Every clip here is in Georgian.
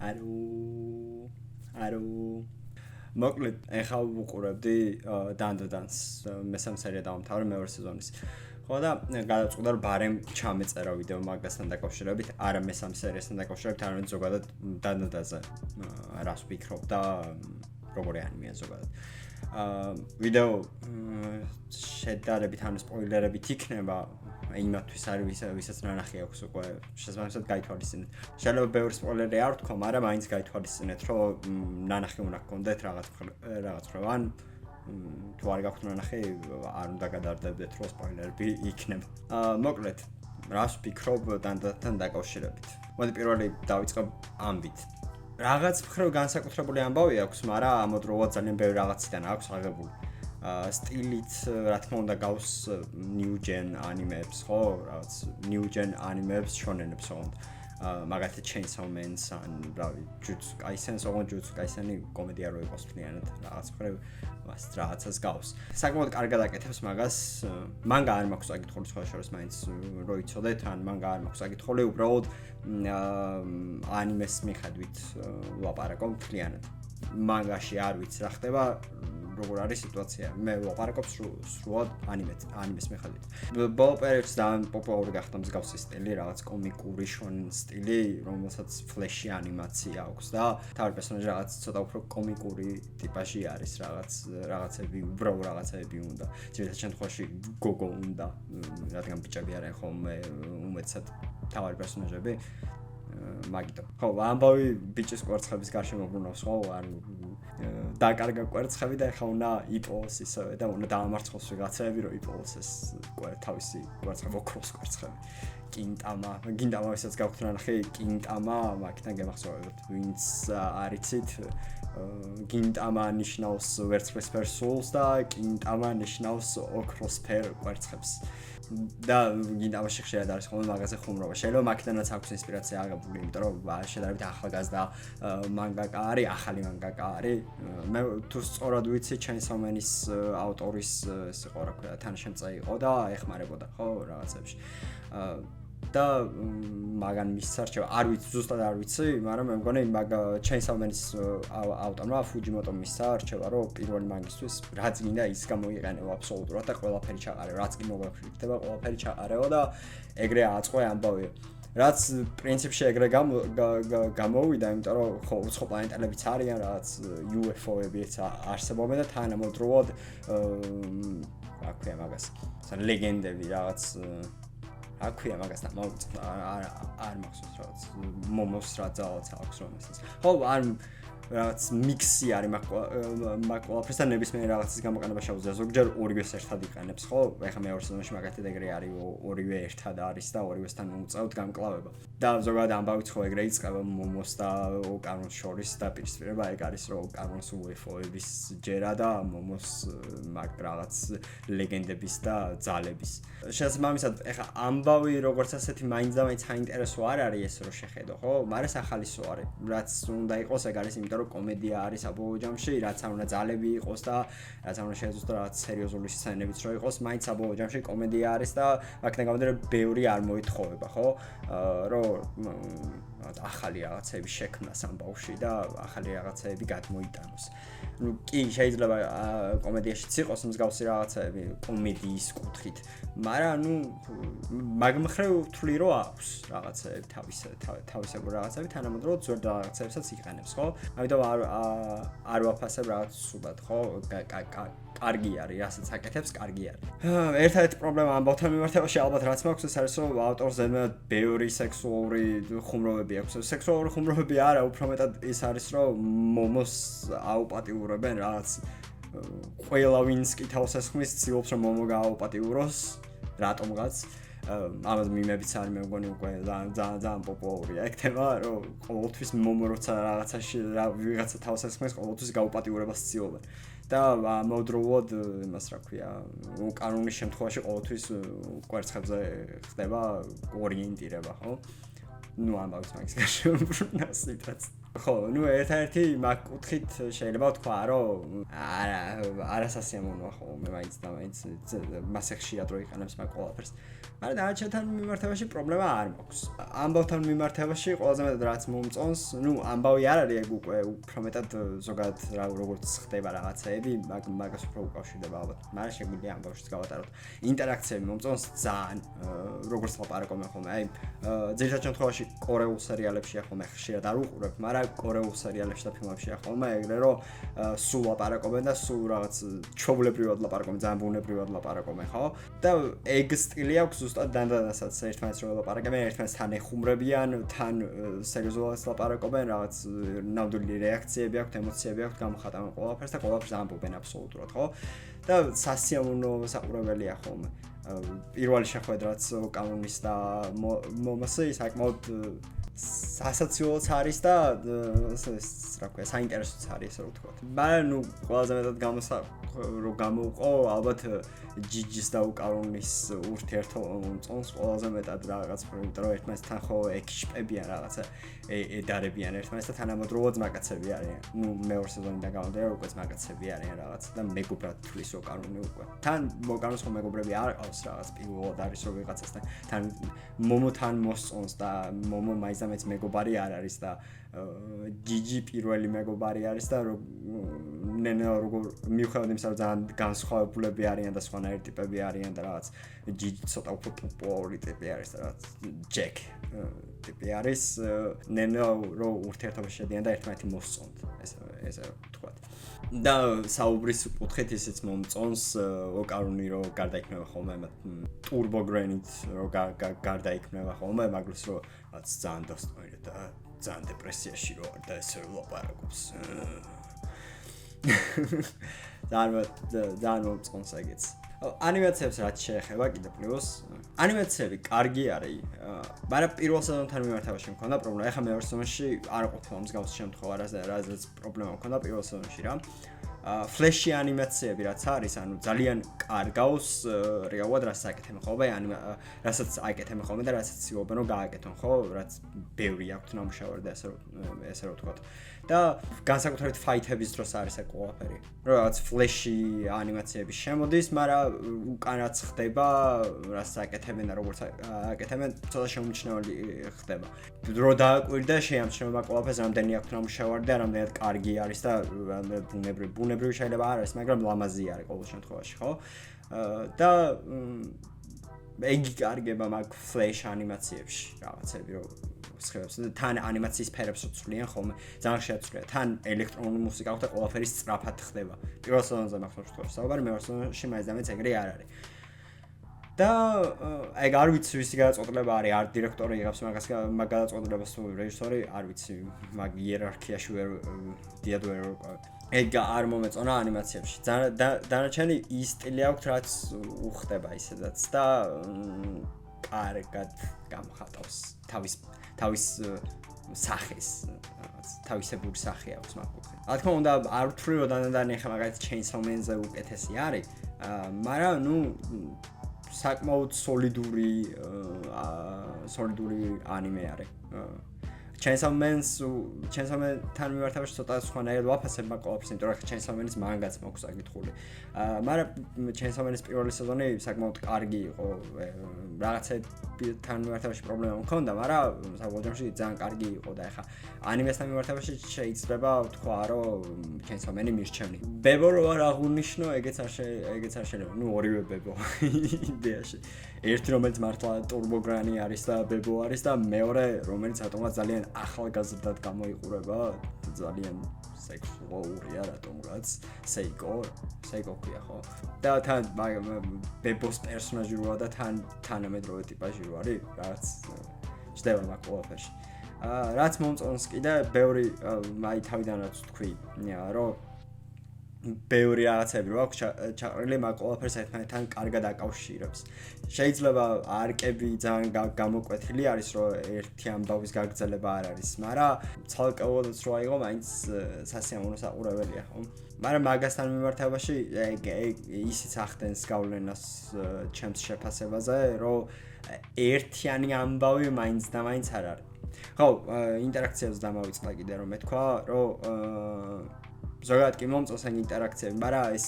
არო მოკლედ ეხლა ვუყურებდი დანდოდანს მესამე სერია დავამთავრე მეორე სეზონის ხო და გადავწყვიტე რომ ბარემ ჩამეწერა ვიდეო მაგასთან დაკავშირებით არა მესამე სერიასთან დაკავშირებით არამედ ზოგადად დანდოდანზე რას ვფიქრობ და როგორი ანიმეა ზოგადად ვიდეო შედარებით ან სპოილერებით იქნება იმათთვის არის ვისაც ნანახი აქვს უკვე შესაბამისად გაითვალისწინეთ. შეიძლება ბევრი სპოილერი არ ვთქვა, მაგრამ მაინც გაითვალისწინეთ, რომ ნანახი უნდა გქონდეთ რაღაც ან თუ არ გაქვთ ნანახი, არ უნდა გადარდებდეთ, რომ სპოილერები იქნება. მოკლედ, რას ვფიქრობ დანდოდანთან დაკავშირებით. მოდი პირველი დავიწყებ ამბით. რაღაც მხრივ განსაკუთრებული ამბავი აქვს, მაგრამ ამოდროულად ძალიან ბევრი რაღაციდან აქვს აღებული. სტილით რა თქმა უნდა გავს new gen ანიმეებს ხო რაღაც new gen ანიმეებს შონენებს ოღონდ მაგათი Chainsaw Man-ს ან რავი Jujutsu Kaisen-ს ოღონდ Jujutsu Kaisen-ი კომედია რო იყოს მთლიანად რაღაც მხრივ მას რაღაცას გავს საკმაოდ კარგად აკეთებს მაგას მანგა არ მაქვს საკითხული სხვა შორის მაინც რო იცოდეთ ან მანგა არ მაქვს საკითხული უბრალოდ ანიმეს მიხედვით ვლაპარაკობ მთლიანად მანგაში არ ვიცი რა ხდება როგორ არის სიტუაცია. მე ვაპარაკობ სრულად ანიმეს მიხედვით. ბოლო პერიოდში ძალიან პოპულარული გახდა მსგავსი სტილი, რაღაც კომიკური შონენ სტილი, რომელსაც ფლეში ანიმაცია აქვს და თავი პერსონაჟი რაღაც ცოტა უფრო კომიკური ტიპაჟი არის, რაღაცები, უბრალოდ რაღაცები უნდა. ძირითადად შემთხვევაში გოგო უნდა, რადგან ბიჭები არიან ხოლმე უმეტესად თავი პერსონაჟები. მაგიტო. ხო, ამბავი ბიჭის კვერცხების გარშემო ბრუნავს, ხო, არ დაკარგა კვერცხები და ეხლა უნდა იპოვოს ისევე და უნდა დაამარცხოს ვიღაცები, რომ იპოვოს ეს თავისი კვერცხები, ოქროს კვერცხები. გინტამა, ვისაც გაქვთ ნანახი, გინტამა, მაგიდან გემახსოვრებთ, ვინც არიცით, გინტამა ნიშნავს ვერცხლისფერ სულს და გინტამა ნიშნავს ოქროსფერ კვერცხებს. და გინტამაში ხშირად არის ხოლმე მაგაზე ხუმრობა. შეიძლება მაგიდანაც აქვს ინსპირაცია აღებული, იმიტომ რომ შედარებით ახალგაზრდა მანგაკა არის, ახალი მანგაკა არის. მე თუ სწორად ვიცი, Chainsaw Man-ის ავტორის ეს იყო რა ქვია, თანაშემწე იყო და ეხმარებოდა, ხო, რაღაცებში. და მაგან მისარჩევა არ ვიცი ზუსტად არ ვიცი მაგრამ მე მგონი მაგ Chainsaw Man-ის ავტორმა Fujimoto მისარჩევა რომ პირველი მანგისთვის რაც გინდა ის გამოიყენებო აბსოლუტურად და ყველაფერი ჩაყარება რაც კი მოგვეფრიქდება ყველაფერი ჩაყარება და ეგრე აწყო ამბავი რაც პრინციპში ეგრე გამოვიდა იმიტომ რომ ხო უცხო პლანეტელებიც არიან რაღაც UFO-ებიც არსებობენ და თანამედროვე რა ქვია მაგას ლეგენდები რაღაც აქვია მაგას და არ მახსოვს რაღაც მომოს რა ძალაც აქვს რომელსაც ხო არ რაღაც მიქსი არის მაგ ყველაფერსთან ნებისმიერ რაღაცის გამოყენება შეუძლია ზოგჯერ ორივეს ერთად იყენებს ხო ეხლა მეორე სეზონში მაგათი ეგრე არის ორივე ერთად არის და ორივესთან უწევთ გამკლავება და ზოგადად ამბავიც ხო ეგრე იწყება მომოს და ოკარონს შორის და პირისპირება ეგ არის რომ ოკარონს UFO-ების ჯერა და მომოს მაგ რაღაც ლეგენდების და ძალების შესაბამისად ეხლა ამბავი როგორც ასეთი მაინც და მაინც საინტერესო არ არის ეს რო შეხედო ხო მაგრამ ახალისო არის რაც უნდა იყოს ეგ არის იმიტომ რომ კომედია არის საბოლოო ჯამში რაც არ უნდა ძალები იყოს და რაც არ უნდა შეეძლოს რაღაც სერიოზული სცენებიც რო იყოს მაინც საბოლოო ჯამში კომედია არის და აქედან გამომდინარე ბევრი არ მოითხოვება ხო რომ ახალი რაღაცები შექმნას ამბავში და ახალი რაღაცები გადმოიტანოს ну კი შეიძლება კომედიაშიც იყოს მსგავსი რაღაცები კომედიის კუთხით მაგრამ ну მაგ მხრივ თვლი რომ აქვს რაღაცები თავისებური რაღაცები თანამედროვე ძველ რაღაცებსაც იყენებს ხო ამიტომ არ ვაფასებ რაღაც სულად ხო კარგი არის რასაც აკეთებს კარგი არის ერთადერთი პრობლემა ამბავთან მიმართებაში ალბათ რაც მაქვს ეს არის რომ ავტორს ზედმეტად ბევრი სექსუალური ხუმრობები აქვს სექსუალური ხუმრობები არა უფრო მეტად ის არის რომ მომოს აუპატიურებენ რაღაც ყველა ვინც კი თავს ესხმის ცდილობს რომ მომო გააუპატიუროს რატომღაც ამას მიმებიც არის მე მგონი უკვე ძალიან პოპულარულია ეგ თემა რომ ყოველთვის მომო როცა რაღაცაში ვიღაცა თავს ესხმის ყოველთვის გაუპატიურებას ცდილობენ და ამავდროულად იმას რა ქვია კანონის შემთხვევაში ყოველთვის კვერცხებზე ხდება ორიენტირება ხო ну ამბავს მაგის გარშემო ბრუნავს სიტუაცია ხო, ნუ ერთ-ერთი მაგ კუთხით შეიძლება ვთქვა, რომ არასასიამოვნოა ხო, მე მაინც და მაინც მასე ხშირად რო იყენებს მაგ ყველაფერს. მაგრამ დანარჩენთან მიმართებაში პრობლემა არ მაქვს. ამბავთან მიმართებაში ყველაზე მეტად რაც მომწონს, ნუ ამბავი არ არის ეგ უკვე უფრო მეტად ზოგადად როგორც ხდება რაღაცეები, მაგას უფრო უკავშირდება ალბათ. მაგრამ შეგვიძლია ამბავშიც გავატაროთ. ინტერაქციები მომწონს ძალიან, როგორც ლაპარაკობენ ხოლმე. აი, ძირითადად შემთხვევაში კორეულ სერიალებშია ხოლმე ხშირად არ უყურებ, მაგრამ კორეულ სერიალებში და ფილმებშია ხოლმე ეგრე რომ სულ ლაპარაკობენ და სულ რაღაც ჩვეულებრივად ლაპარაკობენ, ძალიან ბუნებრივად ლაპარაკობენ, ხო? და ეგ სტილი აქვს ზუსტად დანდანასაც ერთმანეთს რო ლაპარაკებენ, ერთმანეთს თან ეხუმრებიან, თან სერიოზულად ლაპარაკობენ, რაღაც ნამდვილი რეაქციები აქვს, ემოციები აქვს, გამოხატავენ ყველაფერს და ყველაფერს ამბობენ აბსოლუტურად, ხო? და სასიამოვნო საყურებელია ხოლმე. პირველი შეხვედრაც კანონის და მომასი საკმაოდ სასაცილოც არის და რა ქვია, საინტერესოც არის ესე რომ ვთქვა. მაგრამ ნუ ყველაზე მეტად რომ გამოვყო, ალბათ ჯიჯის და უკანონის ურთიერთობა მომწონს ყველაზე მეტად რაღაც, იმიტომ რომ ერთმანეთთან ხო ექიშპებიან რაღაცა, ედარებიან ერთმანეთს და თანამედროვეც მაგაცები არიან. ნუ მეორე სეზონიდან გამომდინარე რომ უკეც მაგაცები არიან რაღაც და მეგობრად თulis უკანონი უკვე. თან უკანონს ხო მეგობრები არ ყავს რაღაც პირველად არის რომ ვიღაცასთან თან მომოთან მოსწონს და მომო მაინც და მეც მეგობარი არ არის და ჯიჯი პირველი მეგობარი არის და ნენა როგორ მიუხედავად იმისა რომ ძალიან განსხვავებულები არიან და სხვანაირი ტიპები არიან და რაღაც ჯიჯი ცოტა უფრო პოპულარული ტიპი არის და რაღაც ჯეკ ტიპი არის ნენა რომ ურთიერთობაში შედიან და ერთმანეთი მოსწონთ ესე ვთქვათ და საუბრის კუთხით ისიც მომწონს ოკარუნი რომ გარდაიქმნება ხოლმე ტურბოგრენით რომ გარდაიქმნება ხოლმე მაგას რომ რაც ძალიან დასტოირე და ძალიან დეპრესიაში რო არ და ესე ლაპარაკობს ძალიან მომწონს ეგეც ანიმაციებს რაც შეეხება კიდე პლუს ანიმაციები კარგი არის მაგრამ პირველ სეზონთან მიმართებაში მქონდა პრობლემა ეხლა მეორე სეზონში არ ყოფილა მსგავსი შემთხვევა რაზეც პრობლემა მქონდა პირველ სეზონში რა ფლეში ანიმაციები რაც არის ანუ ძალიან კარგავს რეალურად რაც აკეთებენ ხოლმე რასაც აკეთებენ ხოლმე და რასაც ცდილობენ რომ გააკეთონ ხო რაც ბევრი აქვს ნამუშევარი და ესე რომ ვთქვათ და განსაკუთრებით ფაითების დროს არის ეს ყველაფერი რომ რაღაც ფლეში ანიმაციები შემოდის მაგრამ უკანაც ხდება რაც აკეთებენ და როგორც აკეთებენ ცოტა შეუმჩნეველი ხდება რო დააკვირდა შეამჩნევა ყველაფერს რამდენი აქვს ნამუშევარი და რამდენად კარგი არის და ბუნებრივი შეიძლება არ არის, მაგრამ ლამაზი არის ყოველ შემთხვევაში, ხო? და ეგი კარგება მაგ ფლეშ ანიმაციებში, რაღაცები რომ სხევებს და თან ანიმაციის სფერებს უცვლიან ხოლმე, ძალიან შეაცვლია. თან ელექტრონული მუსიკა აქვს და ყველაფერი სწრაფად ხდება. პირველ სეზონზე მახსოვს თქო, საუბარი მეორე სეზონში მაინც და მეც ეგრე არ არის. და ეგ არ ვიცი ვისი გადაწყვეტილება არის არტ დირექტორი იღებს მაგ გადაწყვეტილებას თუ რეჟისორი არ ვიცი მაგ იერარქიაში დიად ვერ ეგ არ მომეწონა ანიმაციებში დანარჩენი ის სტილი აქვს რაც უხდება ისედაც და კარგად გამოხატავს თავის სახეს თავისებური სახე აქვს მაგ კუთხით რა თქმა უნდა არ ვთვლი რომ დანარჩენი ხა მაგალითად Chainsaw Man-ზე უკეთესი არის მაგრამ ნუ საკმაოდ სოლიდური ანიმე არის. Chainsaw Man-თან მიმართებაში ცოტა სხვანაირად ვაფასებ მაგ ყველაფერს, იმიტომ რომ Chainsaw Man-ის მანგაც მაქვს აკითხული. მაგრამ Chainsaw Man-ის პირველი სეზონი საკმაოდ კარგი იყო. რაღაცებთან მიმართებაში პრობლემა მქონდა, მაგრამ საბოლოოში ძალიან კარგი იყო და ეხა ანიმესთან მიმართებაში შეიძლება ვთქვა, რომ Chainsaw Man-ი მირჩევნი. ბებო რო არ აღუნიშნო, ეგეც არ შეიძლება. ნუ ორივე ბებო იდეაში. ერთი რომელიც მართლა ტურბოგრანი არის და ბებო არის და მეორე რომელიც ატომად ძალიან ახალგაზრდად გამოიყურება, ძალიან სექსუალურია რატომღაც, სეიკო ქვია ხო? და თან ბებოს პერსონაჟი როა და თანამედროვე ტიპაჟი რო არის, რაც ჯდება მაგ ყველაფერში. რაც მომწონს კიდე, ბევრი აი თავიდან რაც თქვი, რომ ბევრი რაღაცები რო აქვს ჩაყრილი მაგ ყველაფერს ერთმანეთთან კარგად აკავშირებს. შეიძლება არკები ძალიან გამოკვეთილი არის, რომ ერთი ამბავის გაგრძელება არ არის, მაგრამ ცალკეულადაც რო აიღო, მაინც სასიამოვნო საყურებელია, ხო? მაგრამ მაგასთან მიმართებაში ისიც ახდენს გავლენას ჩემს შეფასებაზე, რომ ერთიანი ამბავი მაინც და მაინც არ არის. ხო, ინტერაქციაზე დამავიწყდა კიდე რომ მეთქვა, რომ ზოგადად კი მომწონს ეგ ინტერაქციები, მაგრამ ეს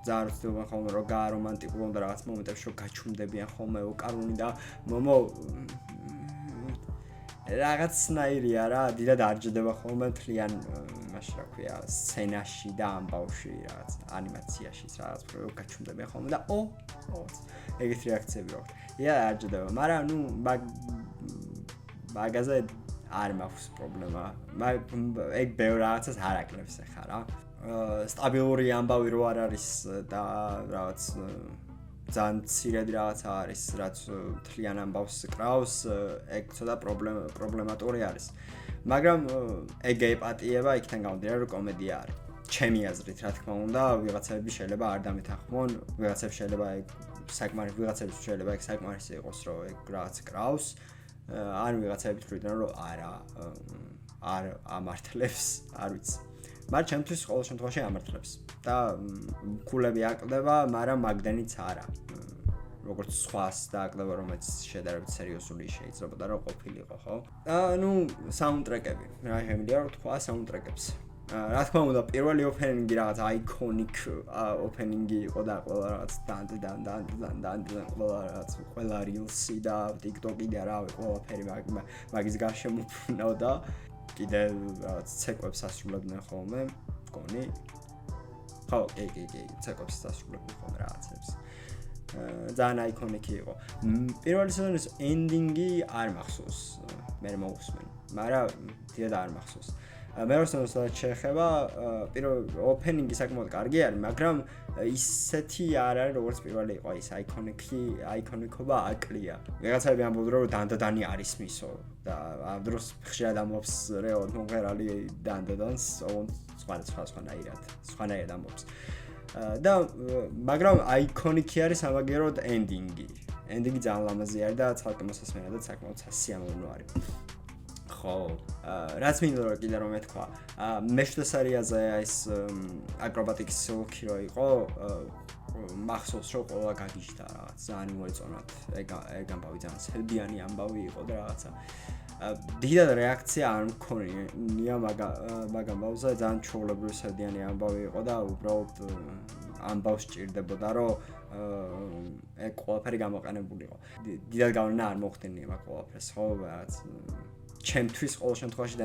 ძალიან ვცდილობენ ხოლმე რომ გაარომანტიკულონ და რაღაც მომენტებში რომ გაჩუმდებიან ხოლმე ოკარუნი და მომო რაღაცნაირია რა, დიდად არ ჯდება ხოლმე მთლიან იმაში რა ქვია, სცენაში და ამბავში რაღაც ანიმაციაში რაღაც რო გაჩუმდებიან ხოლმე და ეგეთ რეაქციები რო. არ ჯდება, მაგრამ ნუ მაგაზე არ მაქვს პრობლემა. ეგ ბევრ რაღაცას არ აკლებს ახლა რა. სტაბილური ამბავი რო არ არის და რაღაც ძალიან მცირედ რაღაცა არის, რაც მთლიან ამბავს კრავს, ეგ ცოტა პრობლემატური არის. მაგრამ ეგ ეპატიება იქიდან გამომდინარე, რომ კომედია არის. ჩემი აზრით, რა თქმა უნდა, ვიღაცები შეიძლება არ დამეთანხმონ, ვიღაცებს შეიძლება ეგ ვიღაცებს შეიძლება ეგ საკმარისი იყოს, რომ ეგ რაღაც კრავს. ან ვიღაცები თვითონ რომ არ ამართლებს, არ ვიცი. მაგრამ ჩემთვის ყოველ შემთხვევაში ამართლებს და ქულები აკლდება, მაგრამ მაგდენიც არა. როგორც სხვას დააკლდება, რომელიც შედარებით სერიოზული შეიძლება და რომ ყოფილიყო, ხო? ნუ საუნდტრეკები. რა შემიძლია რომ თქვა საუნდტრეკებს. რა თქმა უნდა, პირველი ოპენინგი რაღაც აიკონიკ ოპენინგი იყო და ყველა რაღაც დან ყველა რაღაც ყველა rilsi და TikTok-ი და რავი, ყველაფერი მაგის გარშემო ბრუნავდა. კიდე რაღაც ცეკვებს ასრულებდნენ ხოლმე, მგონი. ხო, კი, ცეკვებს ასრულებდნენ ხოლმე რაღაცებს. ძალიან აიკონიკი იყო. პირველი სეზონის ენდინგი არ მახსოვს, მე მოვუსმენ, მაგრამ დიდად არ მახსოვს. მეორე სეზონსაც შეეხება, პირველ ოპენინგი საკმაოდ კარგი არის, მაგრამ ისეთი არ არის, როგორც პირველი იყო, ის აიკონიკობა აკლია. ვიღაცები ამბობდნენ, რომ დანდადანი არის მისო და ამ დროს ხშირად ამბობს რეალურად მომღერალი დანდადანს, სხვანაირად ამბობს. და მაგრამ აიკონიკი არის სამაგიეროდ ენდინგი. ენდინგი ძალიან ლამაზი არის და ცალკე მოსასმენად და საკმაოდ სასიამოვნო არის. ხო, რაც მინდა რომ კიდე რომ მეთქვა, მე-7 სერიაზე ეს აკრობატიკის სილქი რო იყო, მახსოვს რომ ყველა გაგიჟდა რაღაც, ძალიან მოეწონათ. ეგ ამბავი ძალიან სელბიანი ამბავი იყო და რაღაცა. დიდად რეაქცია არ მქონია მაგ ამბავზე, ძალიან ჩვეულებრივი სელბიანი ამბავი იყო და უბრალოდ ამბავს ჭირდებოდა რომ ეგ ყველაფერი გამოყენებულიყო. დიდად გავლენა არ მოხდენია მაგ ყველაფერს, ხო, რაღაც ჩემთვის ყოველ შემთხვევაში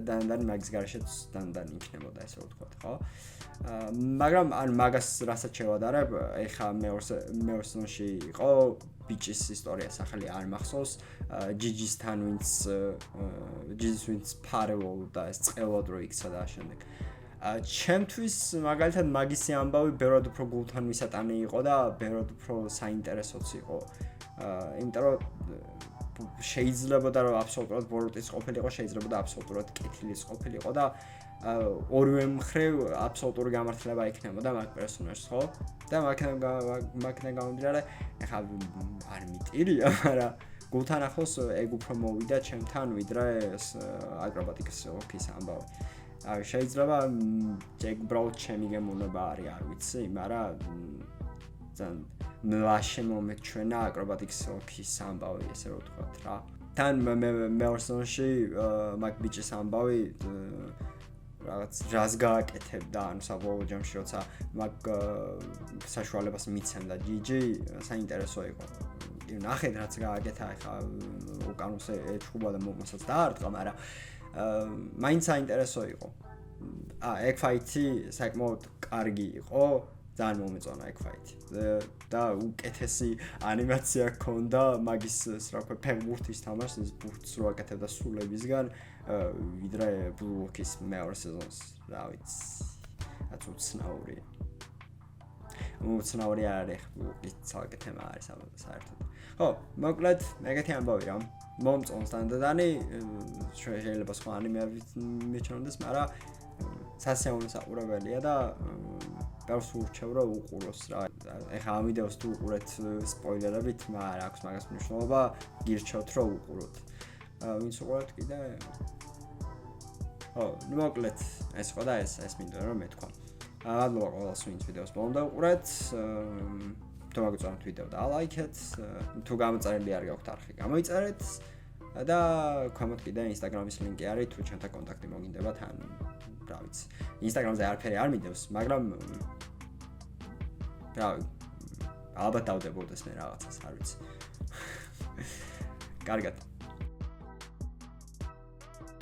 დანდანი მაგის გარშეც დანდანი იქნებოდა ესე ვთქვათ, ხო? მაგრამ ან მაგას რასაც შევადარებ, ეხა მეორე სეზონში იყო ბიჭის ისტორია, სახელი არ მახსოვს, ჯიჯისთან ვინც ფარეულ და ეს წყელოდ რო იქცა და შემდეგ. ჩემთვის მაგალითად მაგისი ამბავი ბევრად უფრო გულთან მისატანი იყო და ბევრად უფრო საინტერესოც იყო. იმიტომ რომ შეიძლება რომ აბსოლუტურად ბოროტის ყოფილიყო, შეიძლება და აბსოლუტურად კეთილის ყოფილიყო და ორივე მხრივ აბსოლუტური გამართლება იქნებოდა მაგ პერსონაჟს, ხო? და მაგიდან გამომდინარე, ეხლა არ მიტირია, მაგრამ გულთან ახლოს ეგ უფრო მოვიდა ჩემთან, ვიდრე ეს აკრობატიკის ოფის ამბავი. შეიძლება ეგ ბრაუტ ჩემი გემოვნება არის, არ ვიცი, მაგრამ ძალიან მლაშე მომეჩვენა აკრობატიკის ოფის ამბავი, ესე რომ ვთქვათ რა. თან მეორე სეზონში მაგ ბიჭის ამბავი რაღაც რას გააკეთებდა, ანუ საბოლოო ჯამში როცა მაგ საშუალებას მიცემდა ჯიჯი, საინტერესო იყო. ნახეთ რაც გააკეთა, ეხლა უკანონო ეჩხუბა და მომასაც დაარტყა, მაგრამ მაინც საინტერესო იყო. ეგ ფაითი საკმაოდ კარგი იყო, ძალიან მომეწონა ეგ ფაითი. და უკეთესი ანიმაცია ჰქონდა მაგის რა ქვია ფეხბურთის თამაშს, ეს ბურთს რო აკეთებდა სულებისგან, ვიდრე ბლუკის მეორე სეზონს, რა ვიცი. რაც უცნაურია. უცნაური არ არის, ბლუკის ცალკე თემა არის საერთოდ. ხო, მოკლედ ეგეთი ამბავი რა. მომწონს დანდადანი, შეიძლება სხვა ანიმეებით მიჩნდეს, მაგრამ სასიამოვნო საყურებელია და ბევრს ურჩევ რომ უყუროს რა. ეხლა ამ ვიდეოს თუ უყურეთ სპოილერებით, მაგრამ აქვს მაგას მნიშვნელობა, გირჩევთ რომ უყუროთ. ვინც უყურეთ კიდე? მოკლედ ეს ხო და ეს მინდოდა რომ მეთქვა. მადლობა ყველას ვინც ვიდეოს ბოლომდე უყურეთ. თუ მაგწონთ ვიდეო და ლაიქეთ, თუ გამოწერილი არ გაქვთ არხი, გამოიწერეთ. და ქვემოთ კიდე Instagram-ის ლინკი არის, თუ ჩემთან კონტაქტი მოგინდებათ, ან რა ვიცი. Instagram-ზე არაფერი არ მინდევს, მაგრამ რა ალბათ დავდებოდეს მე რაღაცას, არ ვიცი. კარგად.